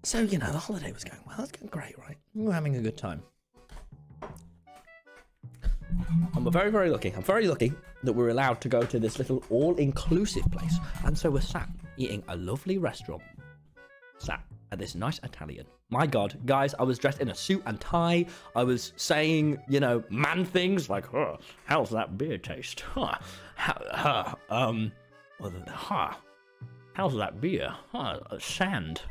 So, you know, the holiday was going well. It's going great, right? We were having a good time. And we're very, very lucky. I'm very lucky that we're allowed to go to this little all-inclusive place. And so we're sat eating a lovely restaurant. Sat at this nice Italian. My God, guys, I was dressed in a suit and tie. I was saying, you know, man things like, how's that beer taste? How's that beer? Sand.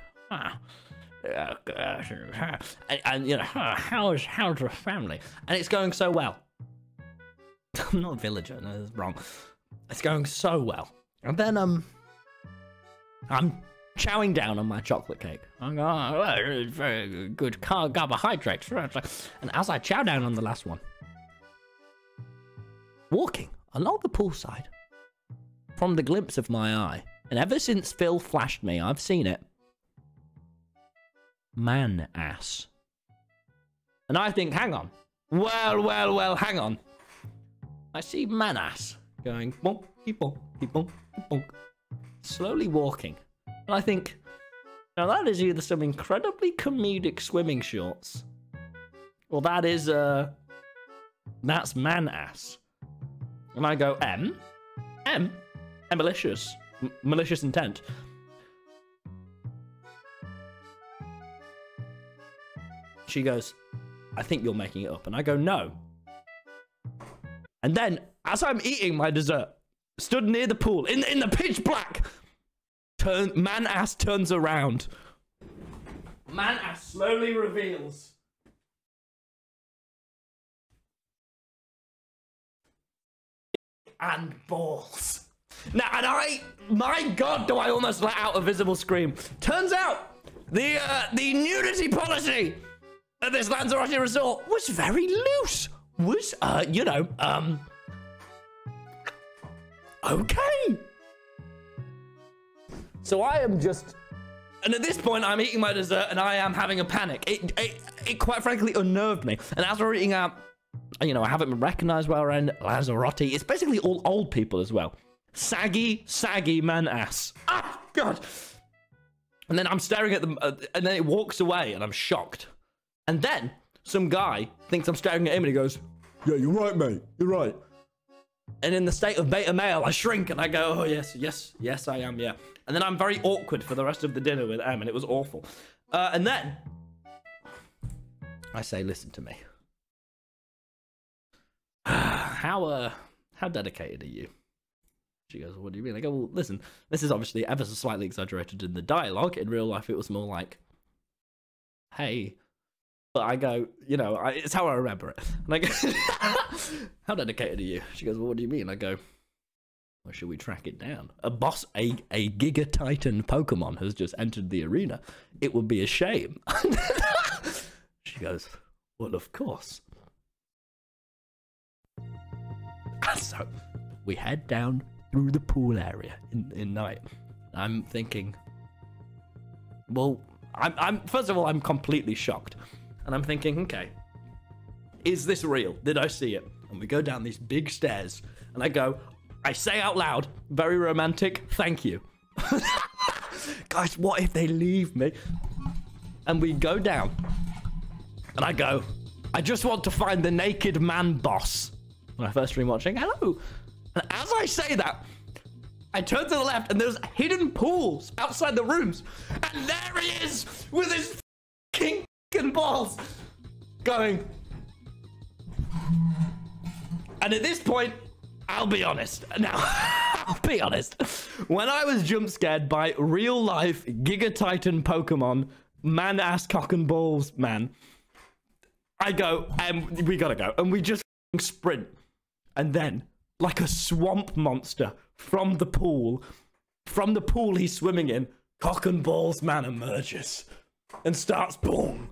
And you know, how's the family? And it's going so well. I'm not a villager, no, that's wrong. It's going so well. And then I'm chowing down on my chocolate cake. I'm going, oh, it's very good carbohydrates. And as I chow down on the last one, walking along the poolside, from the glimpse of my eye, and ever since Phil flashed me, I've seen it, man ass. And I think, hang on. Well, hang on. I see man ass going, bonk, bonk, bonk, bonk, slowly walking. And I think, now that is either some incredibly comedic swimming shorts, or that is, that's man ass. And I go, malicious intent. She goes, I think you're making it up. And I go, no. And then, as I'm eating my dessert, stood near the pool, in the pitch black, man ass turns around. Man ass slowly reveals. And balls. Now, and my God, do I almost let out a visible scream. Turns out, the nudity policy at this Lanzarote resort was very loose. Was, you know, okay. So I am just, and at this point I'm eating my dessert and I am having a panic. It quite frankly unnerved me. And as we're eating out, you know, I haven't been recognized well around Lanzarote. It's basically all old people as well. Saggy man ass. Ah, God. And then I'm staring at them, and then it walks away and I'm shocked. And then some guy thinks I'm staring at him and he goes, yeah, you're right, mate. You're right. And in the state of beta male, I shrink and I go, oh, yes, I am, yeah. And then I'm very awkward for the rest of the dinner with Em, and it was awful. And then I say, listen to me. How dedicated are you? She goes, what do you mean? I go, well, listen, this is obviously ever so slightly exaggerated in the dialogue. In real life, it was more like, hey. But I go, you know, it's how I remember it. And I go, how dedicated are you? She goes, well, what do you mean? I go, well, should we track it down? A Giga Titan Pokemon has just entered the arena. It would be a shame. She goes, well, of course. So we head down through the pool area in night. I'm thinking, well, I'm first of all, I'm completely shocked. And I'm thinking, okay, is this real? Did I see it? And we go down these big stairs, and I say out loud, very romantic, thank you. Guys, what if they leave me? And we go down, and I go, I just want to find the naked man boss. When I first stream watching, hello. And as I say that, I turn to the left, and there's hidden pools outside the rooms. And there he is, with his f***ing balls going. And at this point, I'll be honest. Now, I'll be honest. When I was jump scared by real life Giga Titan Pokemon, man ass cock and balls, man, I go, and we gotta go. And we just sprint. And then, like a swamp monster from the pool he's swimming in, cock and balls man emerges and starts boom,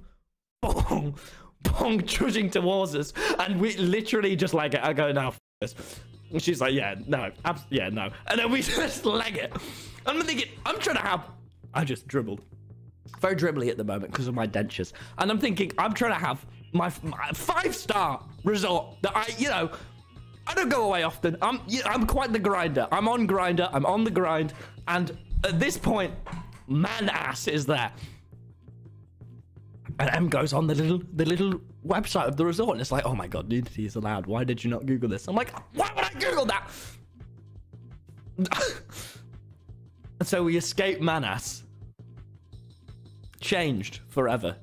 boom, boom, trudging towards us. And we literally just leg it. I go, now, f this. And she's like, yeah, no, yeah, no. And then we just leg it. I'm thinking, I just dribbled. Very dribbly at the moment because of my dentures. And I'm thinking, I'm trying to have my 5-star resort that I don't go away often. I'm quite the grinder. I'm on Grindr. I'm on the grind. And at this point, man ass is there. And Em goes on the little website of the resort, and it's like, oh my god, nudity is allowed. Why did you not Google this? I'm like, why would I Google that? And so we escape Manus. Changed forever.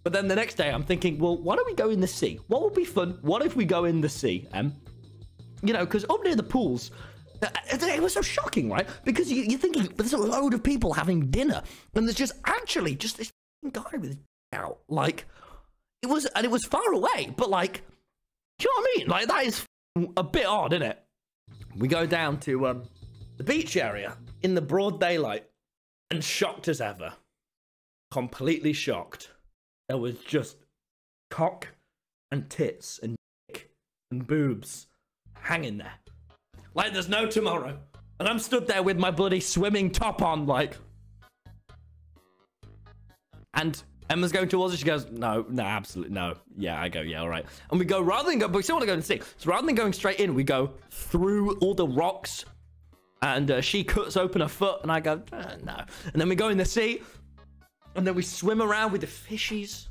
But then the next day, I'm thinking, well, why don't we go in the sea? What would be fun? What if we go in the sea, Em? You know, because up near the pools, it was so shocking, right? Because you're thinking, there's a load of people having dinner, and there's just actually just this guy with his out. Like, it was far away, but like, do you know what I mean? Like, that is a bit odd, isn't it? We go down to the beach area in the broad daylight, and shocked as ever. Completely shocked. There was just cock and tits and dick and boobs hanging there. Like there's no tomorrow. And I'm stood there with my bloody swimming top on, like. And Emma's going towards it. She goes, no, absolutely no. Yeah, I go, yeah, all right. And we go, rather than go, but we still want to go and see. So rather than going straight in, we go through all the rocks. And she cuts open her foot, and I go, no. And then we go in the sea. And then we swim around with the fishies.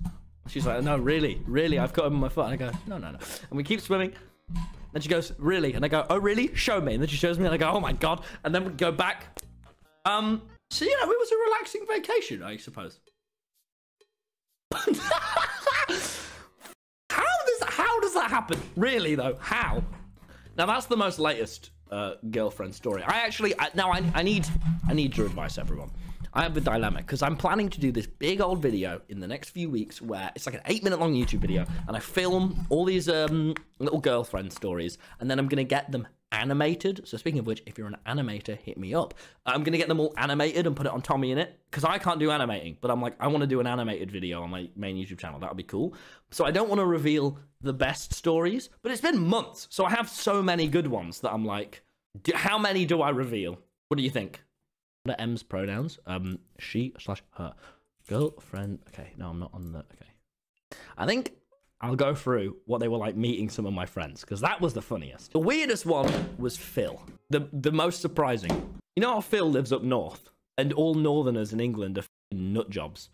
She's like, no, really, I've cut open my foot. And I go, no. And we keep swimming. Then she goes, really? And I go, oh, really? Show me. And then she shows me, and I go, oh my god. And then we go back. So, you know, it was a relaxing vacation, I suppose. How does that happen? Really, though? How? Now, that's the most latest girlfriend story. I need your advice, everyone. I have a dilemma because I'm planning to do this big old video in the next few weeks where it's like an 8-minute long YouTube video, and I film all these little girlfriend stories, and then I'm going to get them animated. So speaking of which, if you're an animator, hit me up. I'm going to get them all animated and put it on Tommy in it, because I can't do animating, but I'm like, I want to do an animated video on my main YouTube channel. That would be cool. So I don't want to reveal the best stories, but it's been months, so I have so many good ones that I'm like, how many do I reveal? What do you think? What are M's pronouns? She/her. Girlfriend. Okay, no, I'm not on the... Okay. I think I'll go through what they were like meeting some of my friends, because that was the funniest. The weirdest one was Phil. The most surprising. You know how Phil lives up north, and all northerners in England are nut jobs,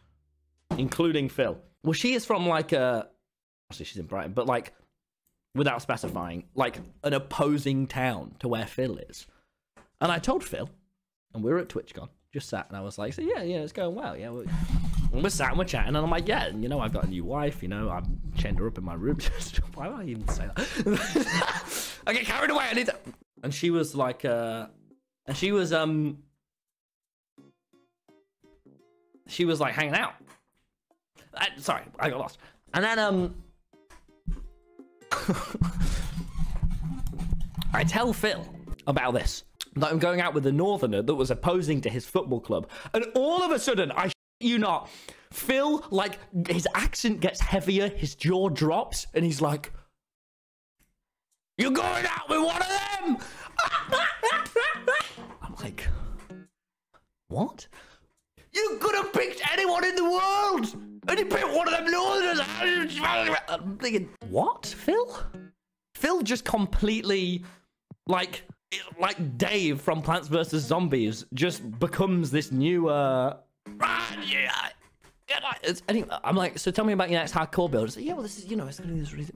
including Phil. Well, she is from like a... Actually, she's in Brighton, but like, without specifying, like an opposing town to where Phil is. And I told Phil, and we were at TwitchCon, just sat, and I was like, so yeah, it's going well, yeah. We're sat and we're chatting, and I'm like, yeah, you know, I've got a new wife, you know, I've chained her up in my room. Why would I even say that? I get carried away, I need to... And she was like, like hanging out. Sorry, I got lost. And then, I tell Phil about this, that I'm going out with a northerner that was opposing to his football club, and all of a sudden, I shit you not, Phil, like, his accent gets heavier, his jaw drops, and he's like, you're going out with one of them! I'm like, what? You could have picked anyone in the world, and you picked one of them northerners! I'm thinking, what, Phil? Phil just completely, like Dave from Plants vs. Zombies just becomes this new, anyway, I'm like, so tell me about your next hardcore build. It's like, yeah, well, this is, you know, it's really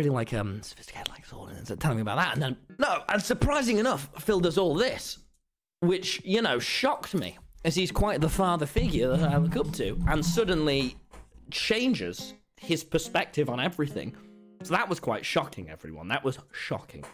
like, sophisticated, like, sort of, telling me about that. And then, no, and surprising enough, Phil does all this, which, you know, shocked me, as he's quite the father figure that I look up to, and suddenly changes his perspective on everything. So that was quite shocking, everyone. That was shocking.